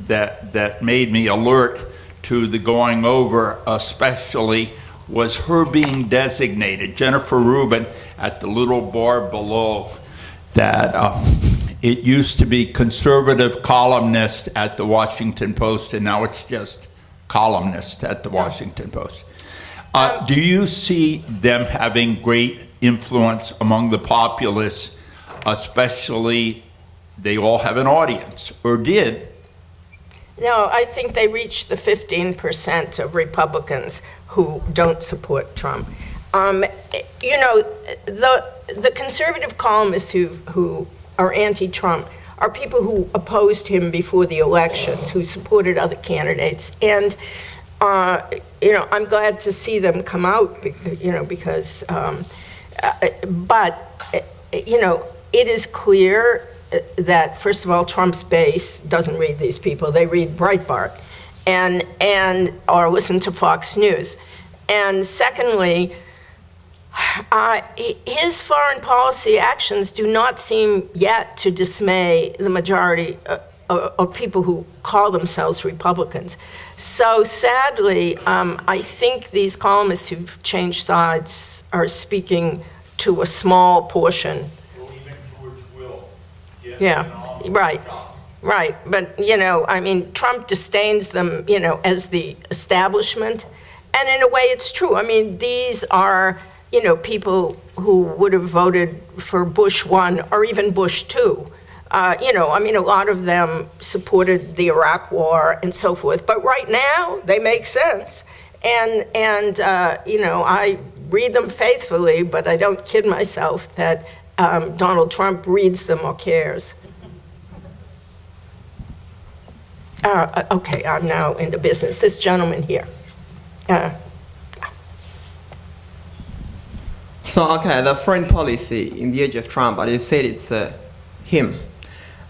that made me alert to the going over, especially, was her being designated, Jennifer Rubin, at the little bar below, that it used to be conservative columnist at the Washington Post, and now it's just columnist at the Washington Post. Do you see them having great influence among the populace, especially they all have an audience, or did? No, I think they reached the 15% of Republicans who don't support Trump. You know, the conservative columnists who are anti-Trump are people who opposed him before the elections, who supported other candidates. And, you know, I'm glad to see them come out, you know, because, but, you know, it is clear that, first of all, Trump's base doesn't read these people. They read Breitbart or listen to Fox News. And secondly, his foreign policy actions do not seem yet to dismay the majority of people who call themselves Republicans. So sadly, I think these columnists who've changed sides are speaking to a small portion. Yeah, right. But, you know, I mean, Trump disdains them, you know, as the establishment. And in a way, it's true. I mean, these are, you know, people who would have voted for Bush 1 or even Bush 2. You know, I mean, a lot of them supported the Iraq War and so forth. But right now, they make sense. And you know, I read them faithfully, but I don't kid myself that Donald Trump reads them or cares. Okay, I'm now into business. This gentleman here. So, okay, the foreign policy in the age of Trump, as you said, it's him.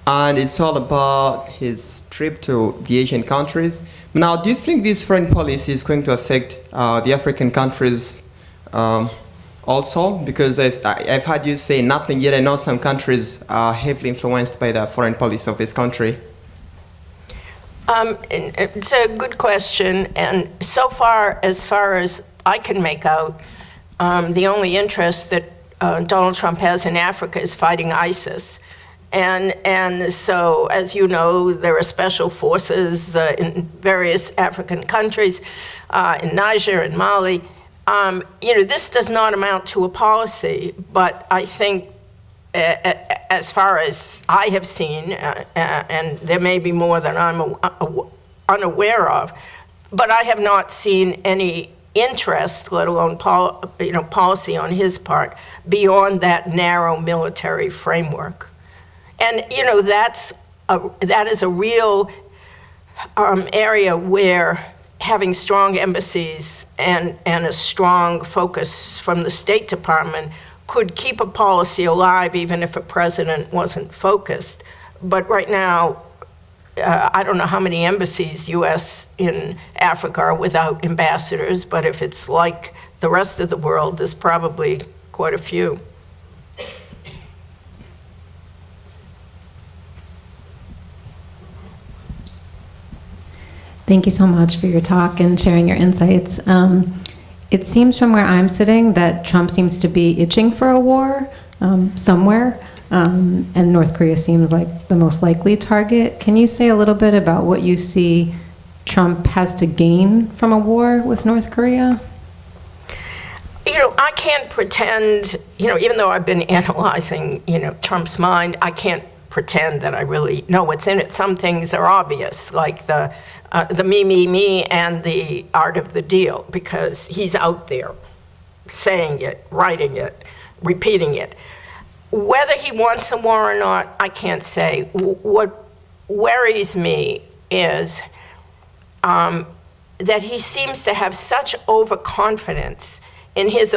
And it's all about his trip to the Asian countries. Now, do you think this foreign policy is going to affect the African countries also? Because I've heard you say nothing yet. I know some countries are heavily influenced by the foreign policy of this country. It's a good question. And so far as I can make out, the only interest that Donald Trump has in Africa is fighting ISIS. And so, as you know, there are special forces in various African countries, in Niger and Mali. You know, this does not amount to a policy, but I think as far as I have seen, and there may be more than I'm unaware of, but I have not seen any interest, let alone policy on his part, beyond that narrow military framework. And, you know, that is a real area where having strong embassies and a strong focus from the State Department could keep a policy alive even if a president wasn't focused. But right now, I don't know how many embassies U.S. in Africa are without ambassadors, but if it's like the rest of the world, there's probably quite a few. Thank you so much for your talk and sharing your insights. It seems from where I'm sitting that Trump seems to be itching for a war somewhere, and North Korea seems like the most likely target. Can you say a little bit about what you see Trump has to gain from a war with North Korea? You know, I can't pretend, you know, even though I've been analyzing, you know, Trump's mind, I can't pretend that I really know what's in it. Some things are obvious, like the me, and the art of the deal, because he's out there saying it, writing it, repeating it. Whether he wants a war or not, I can't say. What worries me is that he seems to have such overconfidence in his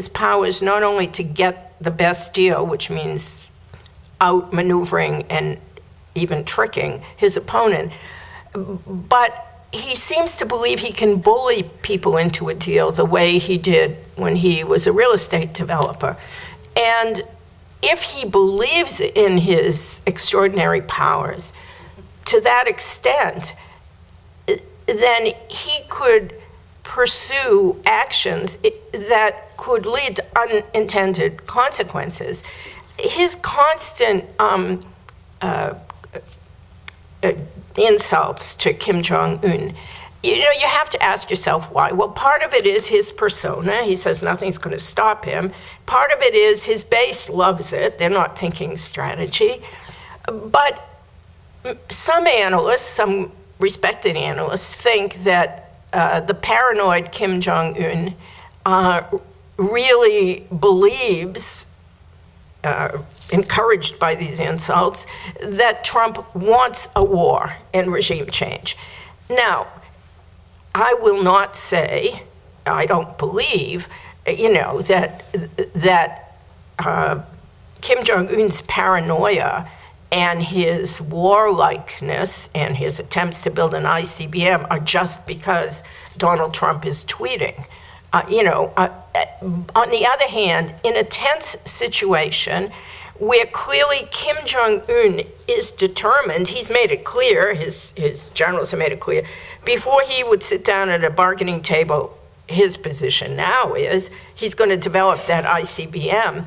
powers not only to get the best deal, which means outmaneuvering and even tricking his opponent. But he seems to believe he can bully people into a deal the way he did when he was a real estate developer. And if he believes in his extraordinary powers to that extent, then he could pursue actions that could lead to unintended consequences. His constant insults to Kim Jong-un, you have to ask yourself why. Well, part of it is his persona. He says nothing's going to stop him. Part of it is his base loves it. They're not thinking strategy. But some analysts, some respected analysts, think that the paranoid Kim Jong-un really believes, encouraged by these insults, that Trump wants a war and regime change. Now, I will not say, I don't believe, that Kim Jong-un's paranoia and his warlikeness and his attempts to build an ICBM are just because Donald Trump is tweeting. On the other hand, in a tense situation where clearly Kim Jong-un is determined, he's made it clear, his generals have made it clear, before he would sit down at a bargaining table, his position now is he's going to develop that ICBM.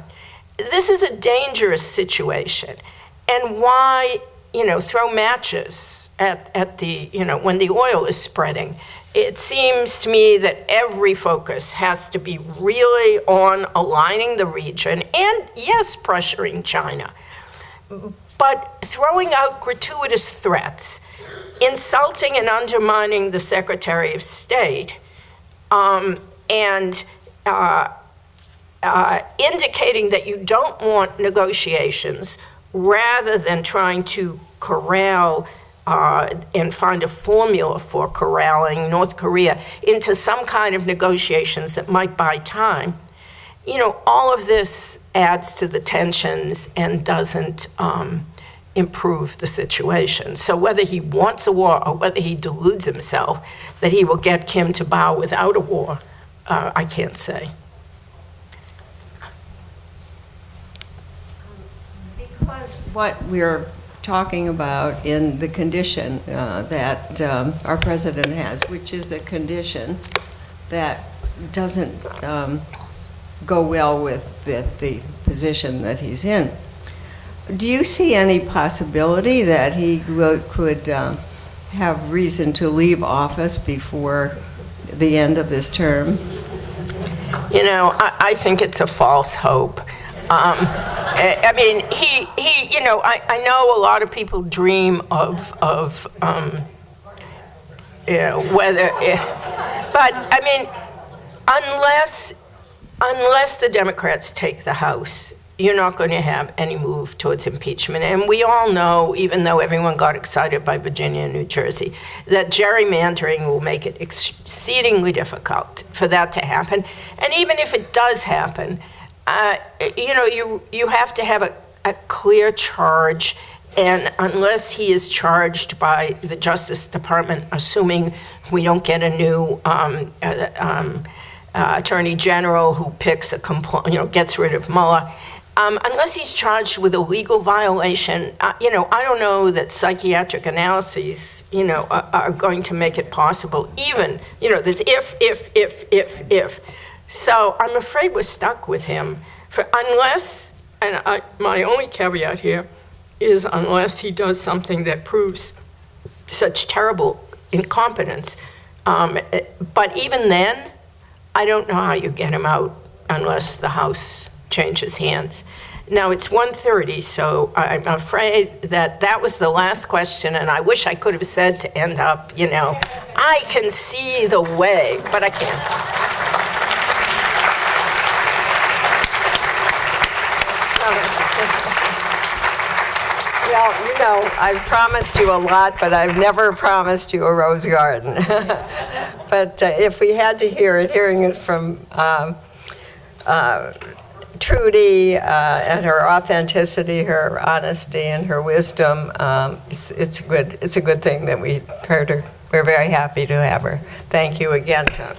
This is a dangerous situation. And why, throw matches at the, when the oil is spreading? It seems to me that every focus has to be really on aligning the region and, yes, pressuring China. But throwing out gratuitous threats, insulting and undermining the Secretary of State, and indicating that you don't want negotiations rather than trying to corral and find a formula for corralling North Korea into some kind of negotiations that might buy time. All of this adds to the tensions and doesn't improve the situation. So whether he wants a war or whether he deludes himself that he will get Kim to bow without a war, I can't say. Because what we're talking about in the condition that our president has, which is a condition that doesn't go well with the position that he's in. Do you see any possibility that he could have reason to leave office before the end of this term? I think it's a false hope. I mean, I know a lot of people dream of whether, but I mean, unless the Democrats take the House, you're not going to have any move towards impeachment. And we all know, even though everyone got excited by Virginia and New Jersey, that gerrymandering will make it exceedingly difficult for that to happen. And even if it does happen, you have to have a clear charge, and unless he is charged by the Justice Department, assuming we don't get a new Attorney General who picks gets rid of Mueller, unless he's charged with a legal violation, I don't know that psychiatric analyses, are going to make it possible. Even, this if. So I'm afraid we're stuck with him unless, and my only caveat here is unless he does something that proves such terrible incompetence. But even then, I don't know how you get him out unless the House changes hands. Now, it's 1:30, so I'm afraid that was the last question, and I wish I could have said to end up, I can see the way, but I can't. Well, I've promised you a lot, but I've never promised you a rose garden. But if we had to hearing it from Trudy and her authenticity, her honesty, and her wisdom. It's a good thing that we heard her. We're very happy to have her. Thank you again, Tom.